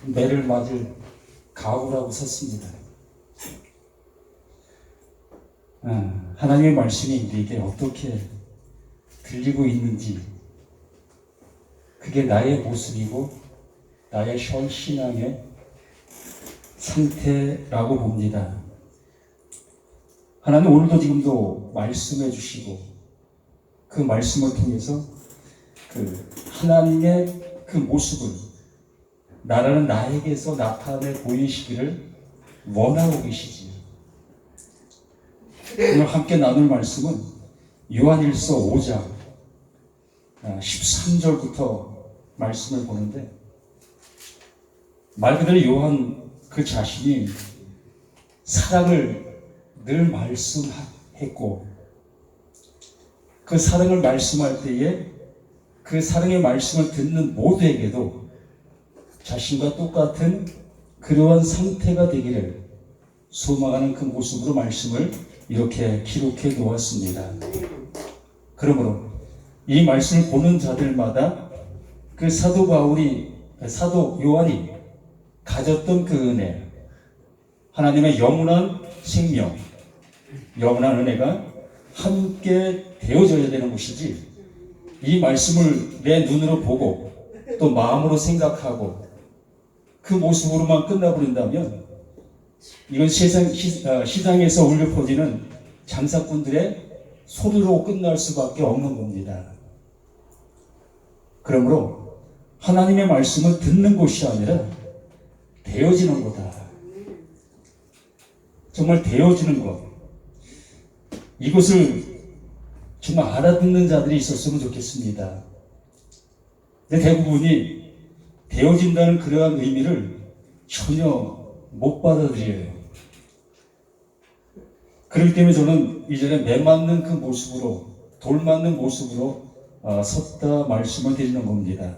매를 맞을 각오라고 썼습니다. 하나님의 말씀이 우리에게 어떻게 들리고 있는지, 그게 나의 모습이고 나의 현 신앙의 상태라고 봅니다. 하나님 오늘도 지금도 말씀해 주시고 그 말씀을 통해서 그 하나님의 그 모습을 나라는 나에게서 나타내 보이시기를 원하고 계시지요. 오늘 함께 나눌 말씀은 요한일서 5장 13절부터 말씀을 보는데, 말 그대로 요한 그 자신이 사랑을 늘 말씀했고, 그 사랑을 말씀할 때에 그 사랑의 말씀을 듣는 모두에게도 자신과 똑같은 그러한 상태가 되기를 소망하는 그 모습으로 말씀을 이렇게 기록해 놓았습니다. 그러므로 이 말씀을 보는 자들마다 그 사도 요한이 가졌던 그 은혜, 하나님의 영원한 생명, 영원한 은혜가 함께 되어져야 되는 것이지, 이 말씀을 내 눈으로 보고 또 마음으로 생각하고 그 모습으로만 끝나버린다면 이건 시장에서 울려 퍼지는 장사꾼들의 소리로 끝날 수밖에 없는 겁니다. 그러므로 하나님의 말씀을 듣는 것이 아니라 되어지는 거다. 정말 되어지는 것. 이것을 정말 알아듣는 자들이 있었으면 좋겠습니다. 근데 대부분이 되어진다는 그러한 의미를 전혀 못 받아들여요. 그렇기 때문에 저는 이전에 매 맞는 그 모습으로, 돌 맞는 모습으로 섰다 말씀을 드리는 겁니다.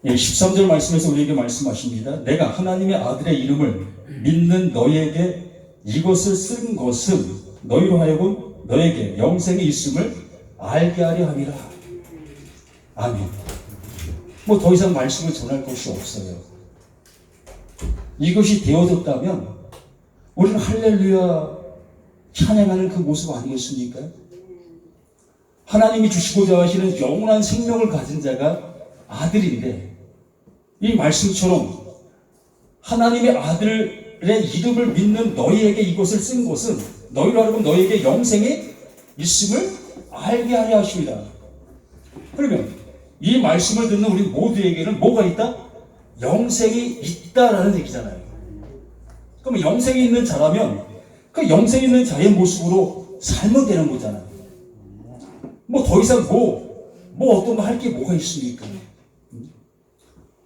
13절 말씀에서 우리에게 말씀하십니다. 내가 하나님의 아들의 이름을 믿는 너희에게 이것을 쓴 것은 너희로 하여금 너에게 영생이 있음을 알게 하려 함이라. 아멘. 뭐 더 이상 말씀을 전할 것이 없어요. 이것이 되어졌다면 우리는 할렐루야 찬양하는 그 모습 아니겠습니까? 하나님이 주시고자 하시는 영원한 생명을 가진 자가 아들인데, 이 말씀처럼 하나님의 아들의 이름을 믿는 너희에게 이것을 쓴 것은 너희로 하여금 너희에게 영생이 있음을 알게 하려 하십니다. 그러면 이 말씀을 듣는 우리 모두에게는 뭐가 있다? 영생이 있다라는 얘기잖아요. 그럼 영생이 있는 자라면 그 영생 있는 자의 모습으로 살면 되는 거잖아요. 뭐 더 이상 어떤 거 할 게 뭐가 있습니까?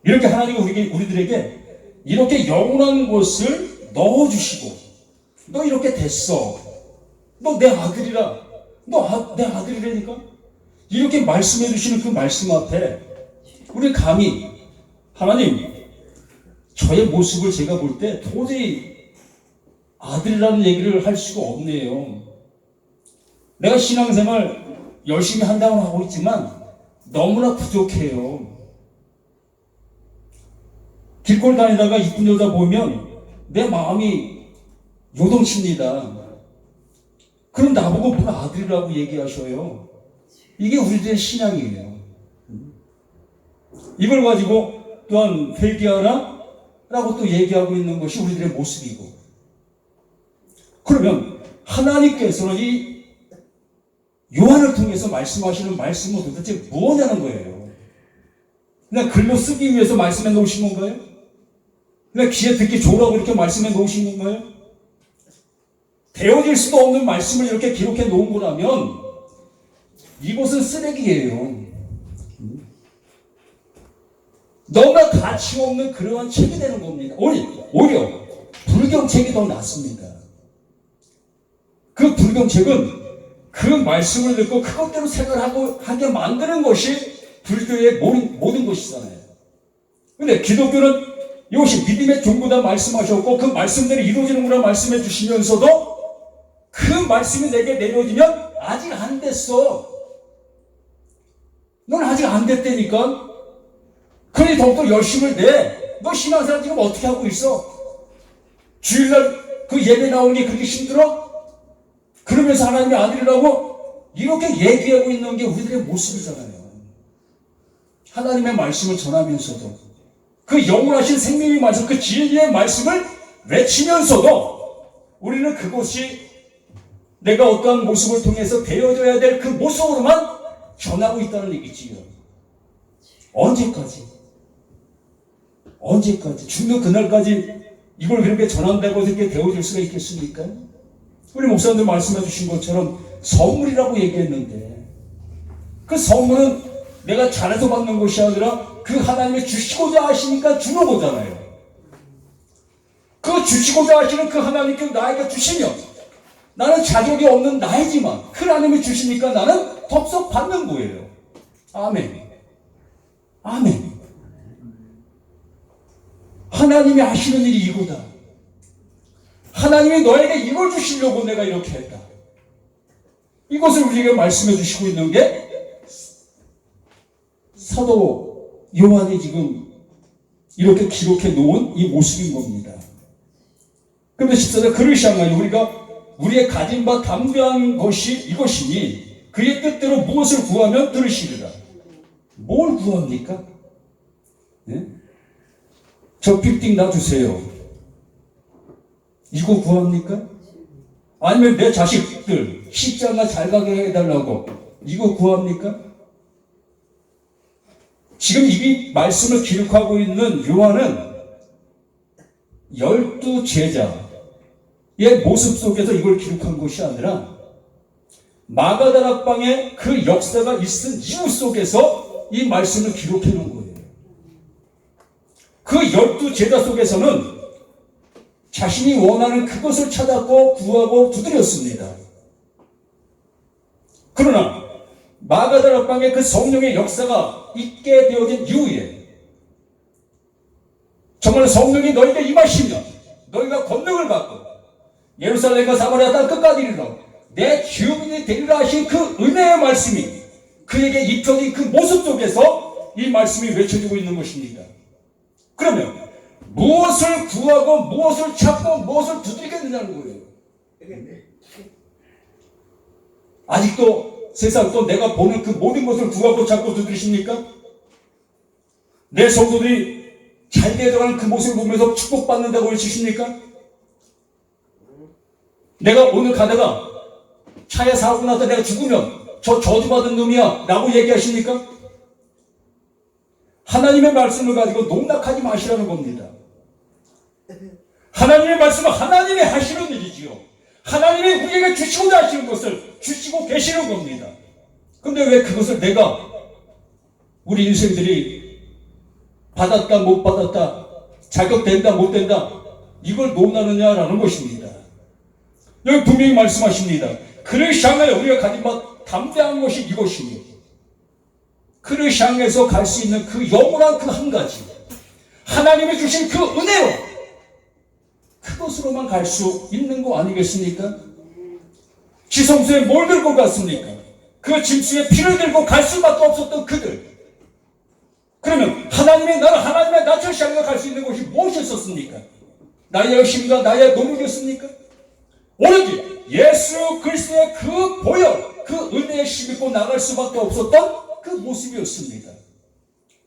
이렇게 하나님이 우리들에게 이렇게 영원한 것을 넣어주시고, 너 이렇게 됐어, 너 내 아들이라, 너 내 아들이라니까, 이렇게 말씀해 주시는 그 말씀 앞에 우리 감히 하나님, 저의 모습을 제가 볼 때 도저히 아들이라는 얘기를 할 수가 없네요. 내가 신앙생활 열심히 한다고 하고 있지만 너무나 부족해요. 길거리 다니다가 이쁜 여자 보면 내 마음이 요동칩니다. 그럼 나보고 무슨 아들이라고 얘기하셔요. 이게 우리들의 신앙이에요. 이걸 가지고 또한 회개하라 라고 또 얘기하고 있는 것이 우리들의 모습이고, 그러면 하나님께서는 이 요한을 통해서 말씀하시는 말씀은 도대체 뭐냐는 거예요. 그냥 글로 쓰기 위해서 말씀해 놓으신 건가요? 그냥 귀에 듣기 좋으라고 이렇게 말씀해 놓으신 건가요? 되어질 수도 없는 말씀을 이렇게 기록해 놓은 거라면 이것은 쓰레기예요. 너무나 가치 없는 그러한 책이 되는 겁니다. 오히려 불경책이 더 낫습니다. 그 불경책은 그 말씀을 듣고 그것대로 생각하게 만드는 것이 불교의 모든 것이잖아요. 근데 기독교는 이것이 믿음의 종구다 말씀하셨고 그 말씀대로 이루어지는구나 말씀해 주시면서도 그 말씀이 내게 내려지면 아직 안 됐어, 넌 아직 안 됐다니까, 그러니 더욱더 열심을 내. 너 신앙생활 지금 어떻게 하고 있어? 주일날 그 예배 나오는 게 그렇게 힘들어? 그러면서 하나님의 아들이라고 이렇게 얘기하고 있는 게 우리들의 모습이잖아요. 하나님의 말씀을 전하면서도 그 영원하신 생명의 말씀, 그 진리의 말씀을 외치면서도 우리는 그것이 내가 어떠한 모습을 통해서 되어져야 될 그 모습으로만 전하고 있다는 얘기지요. 언제까지? 죽는 그날까지 이걸 그렇게 전한다고 이렇게 되어질 수가 있겠습니까? 우리 목사님들 말씀해 주신 것처럼 선물이라고 얘기했는데 그 선물은 내가 잘해서 받는 것이 아니라 그 하나님이 주시고자 하시니까 주는 거잖아요. 그 주시고자 하시는 그 하나님께 나에게 주시면 나는 자격이 없는 나이지만 그 하나님이 주시니까 나는 덥석 받는 거예요. 아멘. 아멘. 하나님이 하시는 일이 이거다. 하나님이 너에게 이걸 주시려고 내가 이렇게 했다. 이것을 우리에게 말씀해 주시고 있는 게 사도 요한이 지금 이렇게 기록해 놓은 이 모습인 겁니다. 그런데 14절 그를 향하여 우리가 우리의 가진 바 담대한 것이 이것이니 그의 뜻대로 무엇을 구하면 들으시리라. 뭘 구합니까? 네? 저 빌딩 놔주세요. 이거 구합니까? 아니면 내 자식들 십자가 잘 가게 해달라고 이거 구합니까? 지금 이 말씀을 기록하고 있는 요한은 12 제자의 모습 속에서 이걸 기록한 것이 아니라 마가다락방의 그 역사가 있은 이유 속에서 이 말씀을 기록해 놓은 거예요. 그 12 제자 속에서는 자신이 원하는 그것을 찾았고 구하고 두드렸습니다. 그러나 마가다락방의 그 성령의 역사가 있게 되어진 이후에 정말 성령이 너희에게 임하시면 너희가 권능을 받고 예루살렘과 사마리아 땅 끝까지 이르러 내 주민이 되리라 하신 그 은혜의 말씀이 그에게 입혀진 그 모습 속에서 이 말씀이 외쳐지고 있는 것입니다. 그러면 무엇을 구하고 무엇을 찾고 무엇을 두드리겠느냐는 거예요. 아직도 세상 또 내가 보는 그 모든 것을 구하고 찾고 두드리십니까? 내 성도들이 잘 되어가는 그 모습을 보면서 축복받는다고 외치십니까? 내가 오늘 가다가 차에 사고 나서 내가 죽으면 저 저주받은 놈이야 라고 얘기하십니까? 하나님의 말씀을 가지고 농락하지 마시라는 겁니다. 하나님의 말씀은 하나님이 하시는 일이지요. 하나님이 우리에게 주시고자 하시는 것을 주시고 계시는 겁니다. 근데 왜 그것을 내가 우리 인생들이 받았다 못 받았다 자격된다 못 된다 이걸 논하느냐라는 것입니다. 여기 분명히 말씀하십니다. 그를 향하여 우리가 가진 바 담대한 것이 이것이니 그를 향해서 갈 수 있는 그 영원한 그 한 가지 하나님이 주신 그 은혜로 그것으로만 갈 수 있는 거 아니겠습니까? 지성소에 뭘 들고 갔습니까? 그 짐승의 피를 들고 갈 수밖에 없었던 그들. 그러면 하나님의 나라 하나님의 낯을 향해 갈 수 있는 것이 무엇이었습니까? 나의 열심과 나의 노력이었습니까? 오로지 예수 그리스도의 그 보혈 그 은혜에 힘입고 나갈 수밖에 없었던 그 모습이었습니다.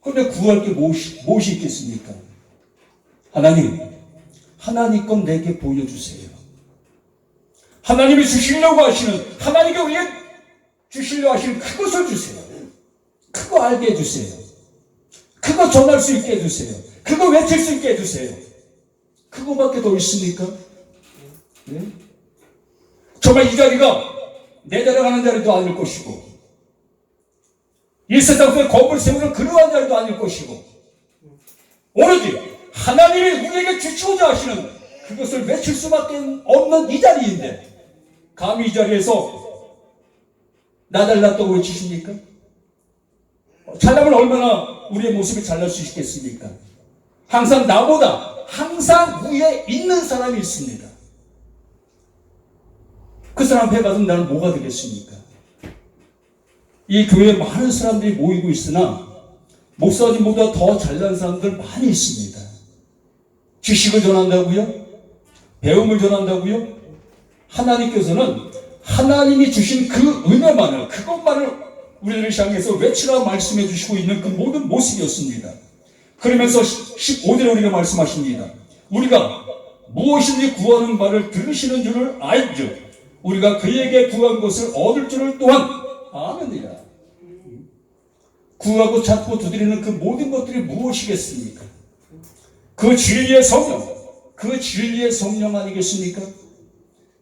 그런데 구할 게 무엇이 있겠습니까? 하나님 건 내게 보여주세요. 하나님이 주시려고 하시는 하나님께 우리에게 주시려고 하시는 그것을 주세요. 그거 알게 해주세요. 그거 전할 수 있게 해주세요. 그거 외칠 수 있게 해주세요. 그거밖에 더 있습니까? 네? 정말 이 자리가 내 자랑하는 자리도 아닐 것이고 이 세상 속에 겁을 세우는 그러한 자리도 아닐 것이고 오로지 하나님이 우리에게 주시고자 하시는 그것을 외칠 수밖에 없는 이 자리인데 감히 이 자리에서 나 잘났다고 외치십니까? 잘나면 얼마나 우리의 모습이 잘날 수 있겠습니까? 항상 나보다 항상 위에 있는 사람이 있습니다. 그 사람 앞에 가서 나는 뭐가 되겠습니까? 이 교회에 많은 사람들이 모이고 있으나 목사님보다 더 잘난 사람들 많이 있습니다. 지식을 전한다고요? 배움을 전한다고요? 하나님께서는 하나님이 주신 그 은혜만을, 그것만을 우리들을 향해서 외치라 말씀해 주시고 있는 그 모든 모습이었습니다. 그러면서 15절에 우리가 말씀하십니다. 우리가 무엇인지 구하는 말을 들으시는 줄을 알죠. 우리가 그에게 구한 것을 얻을 줄을 또한 아느니라. 구하고 찾고 두드리는 그 모든 것들이 무엇이겠습니까? 그 진리의 성령, 그 진리의 성령 아니겠습니까?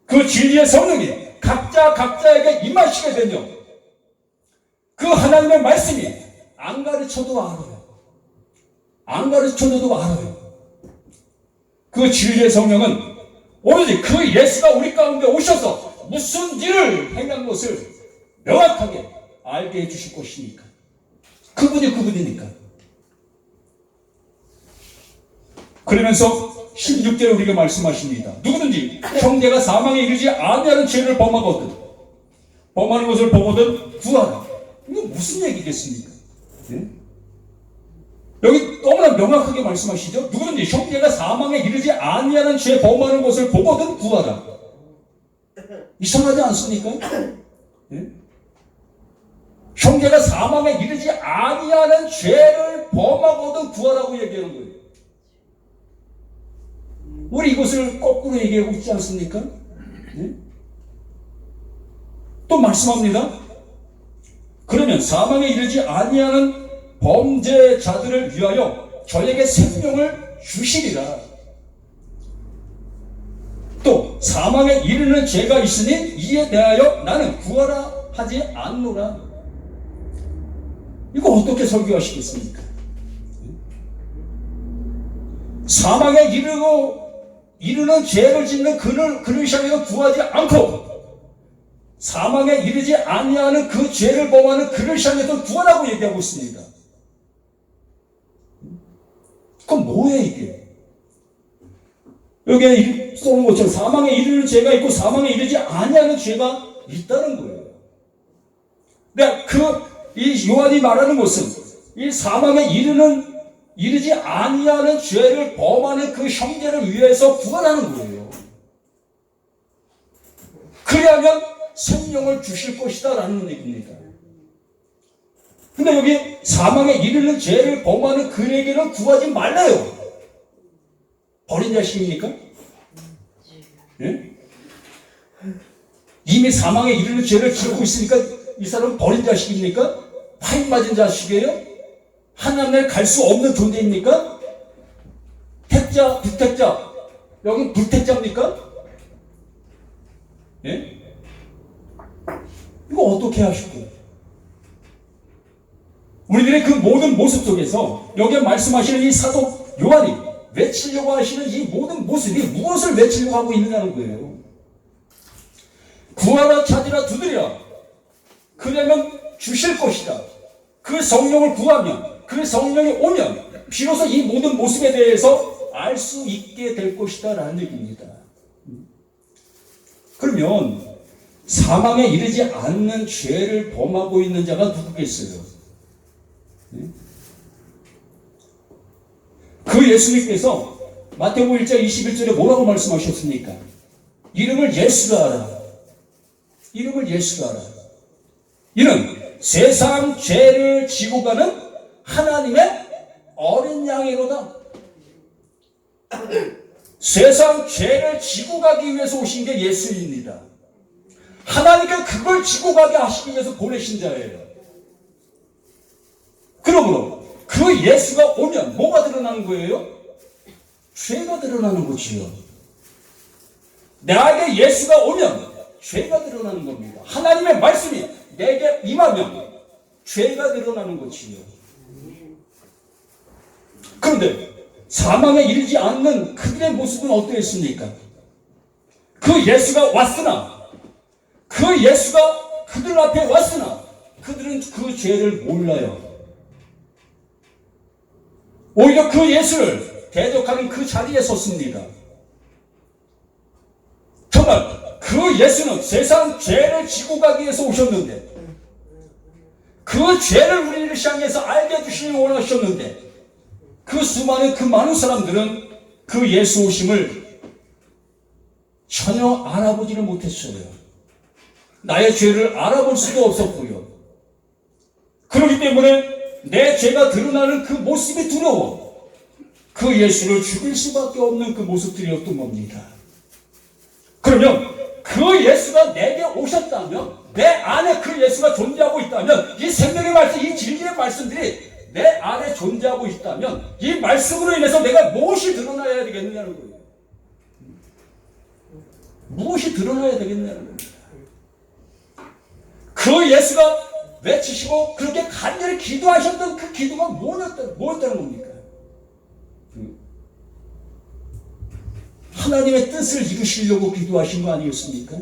그 진리의 성령이 각자에게 임하시게 되면 그 하나님의 말씀이 안 가르쳐도 알아요. 안 가르쳐도 알아요. 그 진리의 성령은 오로지 그 예수가 우리 가운데 오셔서 무슨 일을 행한 것을 명확하게 알게 해주실 것이니까. 그분이니까. 그러면서 16절에 우리가 말씀하십니다. 누구든지 형제가 사망에 이르지 아니하는 죄를 범하는 것을 보거든 구하라. 이거 무슨 얘기겠습니까? 네? 여기 너무나 명확하게 말씀하시죠. 누구든지 형제가 사망에 이르지 아니하는 죄 범하는 것을 보거든 구하라. 이상하지 않습니까? 네? 형제가 사망에 이르지 아니하는 죄를 범하거든 구하라고 얘기하는 거예요. 우리 이것을 거꾸로 얘기하고 있지 않습니까? 네? 또 말씀합니다. 그러면 사망에 이르지 아니하는 범죄자들을 위하여 저에게 생명을 주시리라. 또 사망에 이르는 죄가 있으니 이에 대하여 나는 구하라 하지 않노라. 이거 어떻게 설교하시겠습니까? 사망에 이르는 죄를 짓는 그를 향해서 구하지 않고 사망에 이르지 아니하는 그 죄를 범하는 그를 향해서 구하라고 얘기하고 있습니다. 그럼 뭐예요 이게? 여기에 써놓은 것처럼 사망에 이르는 죄가 있고 사망에 이르지 아니하는 죄가 있다는 거예요. 근데 이 요한이 말하는 것은 이 사망에 이르지 아니하는 죄를 범하는 그 형제를 위해서 구하라는 거예요. 그래야면 생명을 주실 것이다 라는 얘기입니다. 근데 여기 사망에 이르는 죄를 범하는 그에게는 구하지 말라요. 버린 자식입니까? 예? 이미 사망에 이르는 죄를 지고 있으니까 이 사람은 버린 자식입니까? 파인 맞은 자식이에요? 하나님을 갈 수 없는 존재입니까? 택자, 불택자, 여기 불택자입니까? 예? 이거 어떻게 하시고? 우리들의 그 모든 모습 속에서 여기에 말씀하시는 이 사도 요한이 외치려고 하시는 이 모든 모습이 무엇을 외치려고 하고 있느냐는 거예요. 구하라, 찾으라, 두드리라. 그러면 주실 것이다. 그 성령을 구하면, 그 성령이 오면 비로소 이 모든 모습에 대해서 알 수 있게 될 것이다 라는 얘기입니다. 그러면 사망에 이르지 않는 죄를 범하고 있는 자가 누구겠어요? 그 예수님께서 마태복음 1장 21절에 뭐라고 말씀하셨습니까? 이름을 예수라 하라. 이름을 예수라 하라. 이는 세상 죄를 지고 가는 하나님의 어린 양이로다. 세상 죄를 지고 가기 위해서 오신 게 예수입니다. 하나님께 그걸 지고 가게 하시기 위해서 보내신 자예요. 그러므로 그 예수가 오면 뭐가 드러나는 거예요? 죄가 드러나는 거지요. 나에게 예수가 오면 죄가 드러나는 겁니다. 하나님의 말씀이 내게 임하면 죄가 드러나는 거지요. 그런데 사망에 이르지 않는 그들의 모습은 어떠했습니까? 그 예수가 왔으나, 그 예수가 그들 앞에 왔으나 그들은 그 죄를 몰라요. 오히려 그 예수를 대적하는 그 자리에 섰습니다. 정말 그 예수는 세상 죄를 지고 가기 위해서 오셨는데 그 죄를 우리를 향해서 알게 해주시기 원하셨는데 그 수많은 그 많은 사람들은 그 예수 오심을 전혀 알아보지를 못했어요. 나의 죄를 알아볼 수도 없었고요. 그렇기 때문에 내 죄가 드러나는 그 모습이 두려워 그 예수를 죽일 수밖에 없는 그 모습들이었던 겁니다. 그러면 그 예수가 내게 오셨다면, 내 안에 그 예수가 존재하고 있다면, 이 생명의 말씀, 이 진리의 말씀들이 내 안에 존재하고 있다면 이 말씀으로 인해서 내가 무엇이 드러나야 되겠느냐는 거예요. 무엇이 드러나야 되겠느냐는 겁니다. 그 예수가 외치시고 그렇게 간절히 기도하셨던 그 기도가 뭐였다는 겁니까? 하나님의 뜻을 이루시려고 기도하신 거 아니었습니까?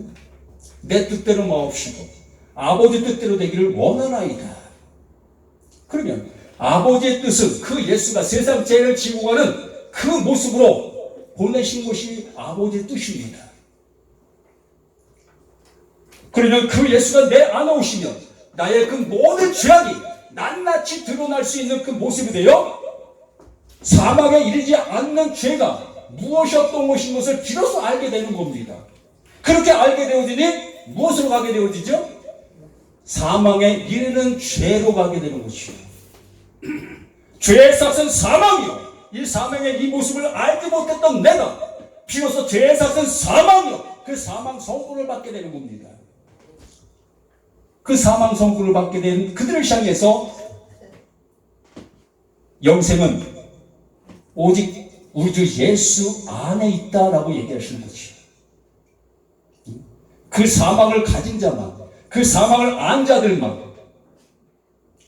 내 뜻대로 마옵시고 아버지 뜻대로 되기를 원하나이다. 그러면 아버지의 뜻은 그 예수가 세상 죄를 지고 가는 그 모습으로 보내신 것이 아버지의 뜻입니다. 그러면 그 예수가 내 안에 오시면 나의 그 모든 죄악이 낱낱이 드러날 수 있는 그 모습이 되어 사망에 이르지 않는 죄가 무엇이었던 것인 것을 비로소 알게 되는 겁니다. 그렇게 알게 되어지니 무엇으로 가게 되어지죠? 사망에 이르는 죄로 가게 되는 것이요. 죄의 삭은 사망이요. 이 사망의 이 모습을 알지 못했던 내가 비로소 죄의 삭은 사망이요. 그 사망 선고를 받게 되는 겁니다. 그 사망 선고를 받게 된 그들을 향해서 영생은 오직 우리 주 예수 안에 있다라고 얘기하시는 거지. 그 사망을 가진 자만, 그 사망을 안 자들만.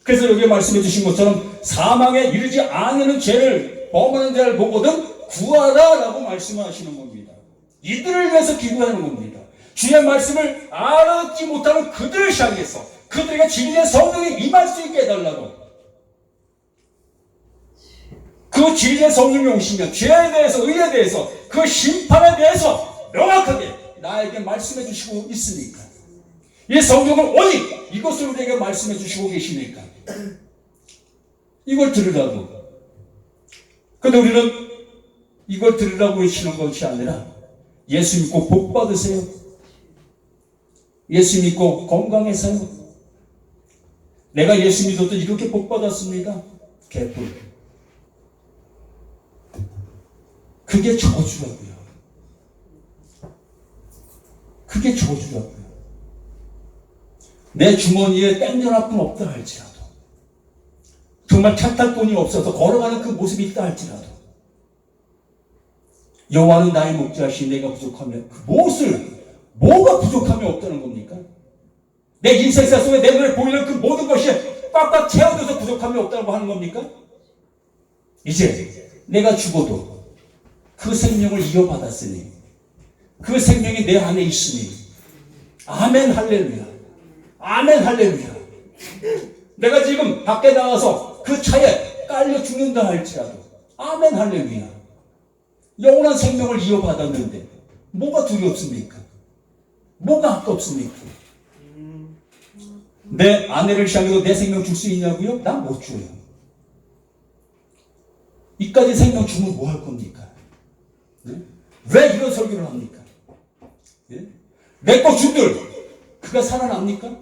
그래서 여기 말씀해 주신 것처럼 사망에 이르지 않는 죄를 범하는 자를 보거든 구하라라고 말씀하시는 겁니다. 이들을 위해서 기도하는 겁니다. 주의 말씀을 알아듣지 못하는 그들을 향해서 그들에게 진리의 성령이 임할 수 있게 해달라고. 그 진리의 성령이 오시면 죄에 대해서, 의에 대해서, 그 심판에 대해서 명확하게 나에게 말씀해 주시고 있으니까. 이 성경은 오직 이것을 우리에게 말씀해 주시고 계시니까 이걸 들으라고. 근데 우리는 이걸 들으라고 외치는 것이 아니라 예수 믿고 복 받으세요. 예수 믿고 건강해서요. 내가 예수 믿어도 이렇게 복 받았습니다. 개뿔. 그게 저주라고요. 그게 저주라고요. 내 주머니에 땡전 한 푼 없다 할지라도, 정말 차 탈 돈이 없어서 걸어가는 그 모습이 있다 할지라도, 여호와는 나의 목자시니 내가 부족하면 그 뭐가 부족함이 없다는 겁니까? 내 인생사 속에 내 눈에 보이는 그 모든 것이 꽉꽉 채워져서 부족함이 없다고 하는 겁니까? 이제 내가 죽어도 그 생명을 이어받았으니, 그 생명이 내 안에 있으니, 아멘 할렐루야. 아멘 할렐루야. 내가 지금 밖에 나가서 그 차에 깔려 죽는다 할지라도 아멘 할렐루야. 영원한 생명을 이어받았는데 뭐가 두렵습니까? 뭐가 아깝습니까? 내 아내를 향해서 내 생명 줄 수 있냐고요? 난 못 줘요. 이까지 생명 주면 뭐 할 겁니까? 네? 왜 이런 설교를 합니까? 네? 내 거 준들 그가 살아납니까?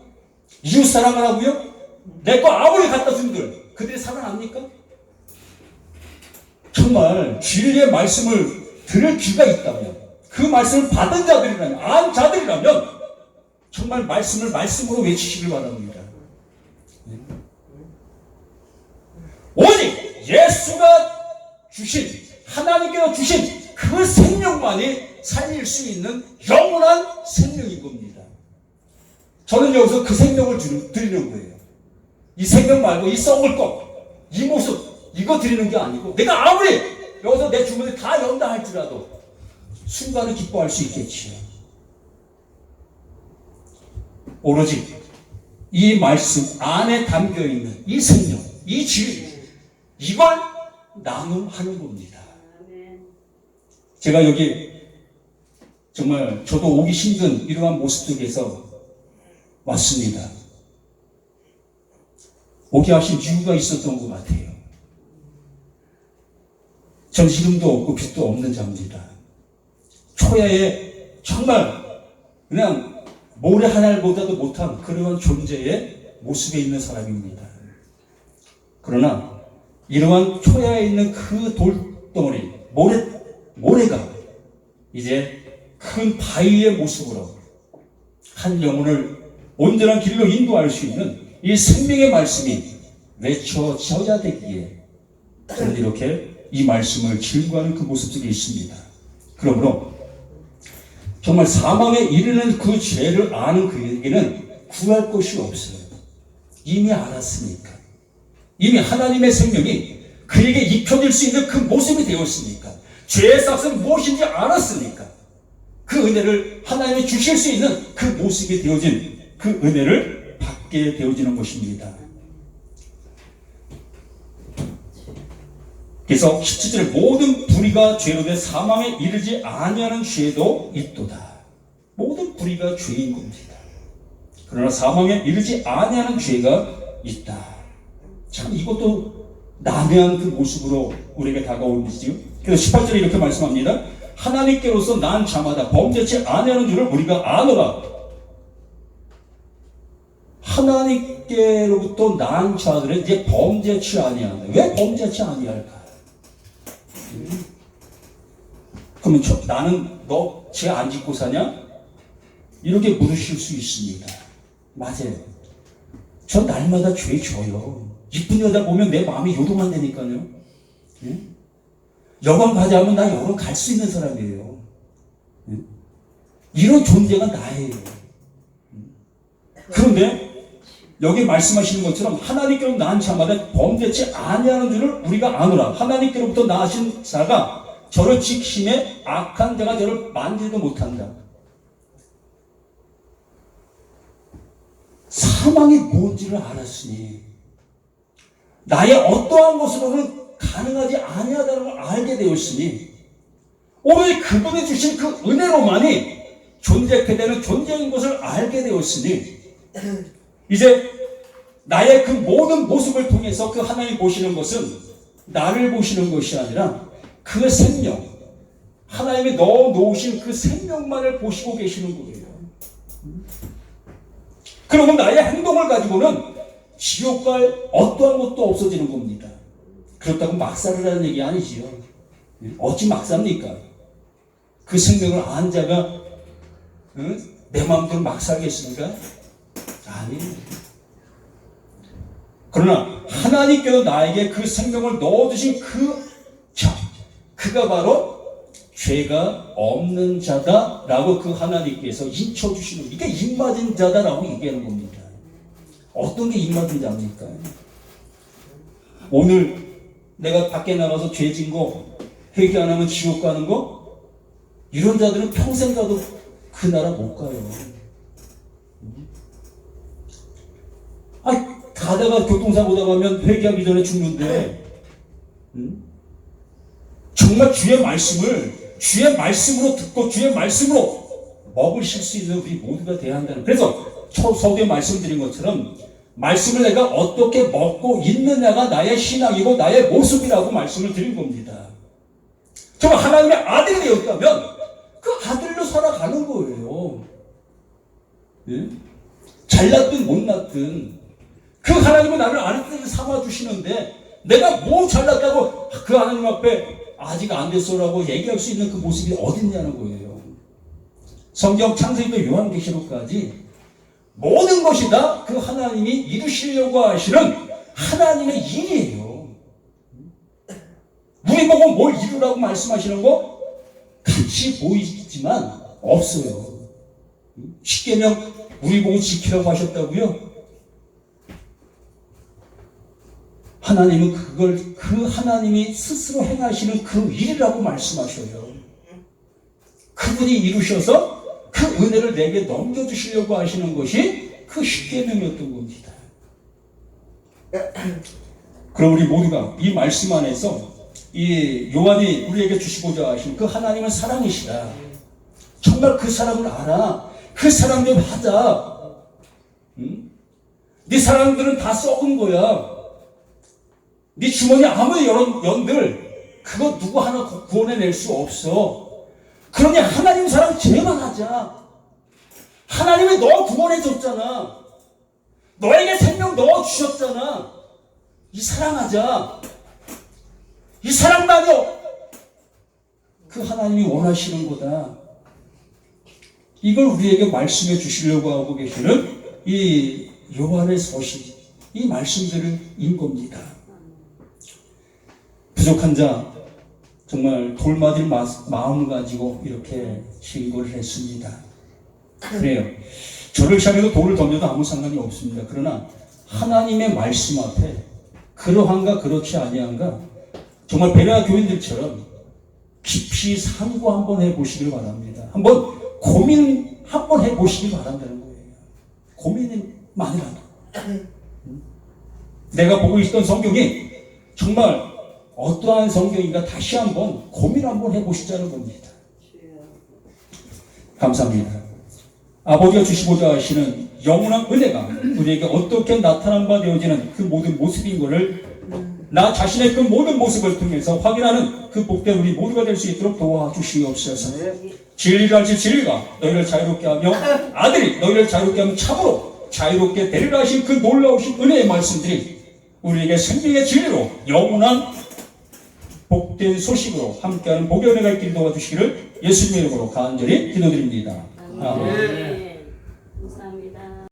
이웃 사랑을 하고요? 내 거 아무리 갖다 준들 그들이 살아납니까? 정말 진리의 말씀을 들을 귀가 있다면, 그 말씀을 받은 자들이라면, 안 자들이라면 정말 말씀을 말씀으로 외치시길 바랍니다. 오직 예수가 주신, 하나님께서 주신 그 생명만이 살릴 수 있는 영원한 생명인 겁니다. 저는 여기서 그 생명을 드리는 거예요. 이 생명 말고 이 썩을 것, 이 모습, 이거 드리는 게 아니고, 내가 아무리 여기서 내 주문을 다 연다 할지라도 순간을 기뻐할 수 있겠지요. 오로지 이 말씀 안에 담겨있는 이 생명, 이 진리, 이걸 나눔하는 겁니다. 제가 여기 정말 저도 오기 힘든 이러한 모습 속에서 왔습니다. 오게 하신 이유가 있었던 것 같아요. 전 이름도 없고 빛도 없는 자입니다. 초야에 정말 그냥 모래 하늘보다도 못한 그러한 존재의 모습에 있는 사람입니다. 그러나 이러한 초야에 있는 그 돌덩어리, 모래가 이제 큰 바위의 모습으로 한 영혼을 온전한 길로 인도할 수 있는 이 생명의 말씀이 외쳐져야 되기에 저는 이렇게 이 말씀을 즐거워하는 그 모습 속에 있습니다. 그러므로 정말 사망에 이르는 그 죄를 아는 그에게는 구할 것이 없어요. 이미 알았으니까. 이미 하나님의 생명이 그에게 입혀질 수 있는 그 모습이 되었으니까. 죄의 싹은 무엇인지 알았으니까. 그 은혜를 하나님이 주실 수 있는 그 모습이 되어진 그 은혜를 받게 되어지는 것입니다. 그래서 17절에 모든 불의가 죄로 돼 사망에 이르지 아니하는 죄도 있도다. 모든 불의가 죄인 겁니다. 그러나 사망에 이르지 아니하는 죄가 있다. 참 이것도 난해한 그 모습으로 우리에게 다가오지요. 그래서 18절에 이렇게 말씀합니다. 하나님께로서 난 자마다 범죄치 아니하는 줄을 우리가 아노라. 하나님께로부터 난 자들은 이제 범죄치 아니한다. 왜 범죄치 아니할까? 그러면 나는 너 죄 안 짓고 사냐? 이렇게 물으실 수 있습니다. 맞아요. 저 날마다 죄 져요. 이쁜 여자 보면 내 마음이 요동한다니까요. 예? 여관 가자면 나 여관 갈 수 있는 사람이에요. 예? 이런 존재가 나예요. 그런데 여기 말씀하시는 것처럼 하나님께로 난 자마다 범죄치 아니하는 줄을 우리가 아노라. 하나님께로부터 나신 자가 저를 지키심에 악한 자가 저를 만지지도 못한다. 사망이 뭔지를 알았으니 나의 어떠한 것으로는 가능하지 아니하다는 걸 알게 되었으니 오늘 그분이 주신 그 은혜로만이 존재케 되는 존재인 것을 알게 되었으니 이제 나의 그 모든 모습을 통해서 그 하나님 보시는 것은 나를 보시는 것이 아니라 그 생명, 하나님이 넣어 놓으신 그 생명만을 보시고 계시는 거예요. 그러면 나의 행동을 가지고는 지옥 갈 어떠한 것도 없어지는 겁니다. 그렇다고 막살이라는 얘기 아니지요. 어찌 막삽니까? 그 생명을 안 자가 내 마음대로 막 살겠습니까? 아니에요. 그러나 하나님께서 나에게 그 생명을 넣어주신 그가 바로 죄가 없는 자다라고 그 하나님께서 인쳐주시는, 이게 입맞은 자다라고 얘기하는 겁니다. 어떤 게 입맞은 자입니까? 오늘 내가 밖에 나가서 죄 진 거 회개 안 하면 지옥 가는 거, 이런 자들은 평생 가도 그 나라 못 가요. 가다가 교통사고 나가면 회개하기 전에 죽는데, 정말 주의 말씀으로 듣고 주의 말씀으로 먹으실 수 있는 우리 모두가 되어야 한다는. 그래서 서두에 말씀드린 것처럼 말씀을 내가 어떻게 먹고 있느냐가 나의 신앙이고 나의 모습이라고 말씀을 드린 겁니다. 정말 하나님의 아들이 되었다면 그 아들로 살아가는 거예요. 예? 잘났든 못났든 그 하나님은 나를 아들로 삼아주시는데 내가 뭐 잘났다고 그 하나님 앞에 아직 안 됐어라고 얘기할 수 있는 그 모습이 어딨냐는 거예요. 성경 창세기부터 요한계시록까지 모든 것이 다 그 하나님이 이루시려고 하시는 하나님의 일이에요. 우리 보고 뭘 이루라고 말씀하시는 거 같이 보이지만 없어요. 십계명 우리 보고 지키라고 하셨다고요? 하나님은 그걸 그 하나님이 스스로 행하시는 그 일이라고 말씀하셔요. 그분이 이루셔서 그 은혜를 내게 넘겨주시려고 하시는 것이 그 십계명이었던 겁니다. 그럼 우리 모두가 이 말씀 안에서 이 요한이 우리에게 주시고자 하신 그 하나님은 사랑이시다. 정말 그 사랑을 알아. 그 사랑 좀 하자. 네 사랑들은 다 썩은 거야. 네 주머니 아무리 연들 그거 누구 하나 구원해낼 수 없어. 그러니 하나님 사랑 제발 하자. 하나님이 너 구원해줬잖아. 너에게 생명 넣어주셨잖아. 이 사랑하자. 이 사랑만이 그 하나님이 원하시는 거다. 이걸 우리에게 말씀해 주시려고 하고 계시는 이 요한의 서신, 이 말씀들인 겁니다. 부족한 자, 정말 돌맞을 마음 가지고 이렇게 신고를 했습니다. 그래요. 저를 향해서 돌을 던져도 아무 상관이 없습니다. 그러나 하나님의 말씀 앞에 그러한가 그렇지 아니한가 정말 베레아 교인들처럼 깊이 상고 한번 해보시길 바랍니다. 한번 고민 한번 해보시길 바란다는 거예요. 고민만이라도. 내가 보고 있던 성경이 정말 어떠한 성경인가 다시 한번 고민 한번 해보시자는 겁니다. 감사합니다. 아버지가 주시고자 하시는 영원한 은혜가 우리에게 어떻게 나타난 바 되어지는 그 모든 모습인 것을 나 자신의 그 모든 모습을 통해서 확인하는 그 복된 우리 모두가 될 수 있도록 도와주시옵소서. 진리를 알지 진리가 너희를 자유롭게 하며 아들이 너희를 자유롭게 하면 참으로 자유롭게 되리라 하신 그 놀라우신 은혜의 말씀들이 우리에게 생명의 진리로 영원한 복된 소식으로 함께하는 복의 은혜가 있기를 도와주시기를 예수님의 이름으로 간절히 기도드립니다. 아멘.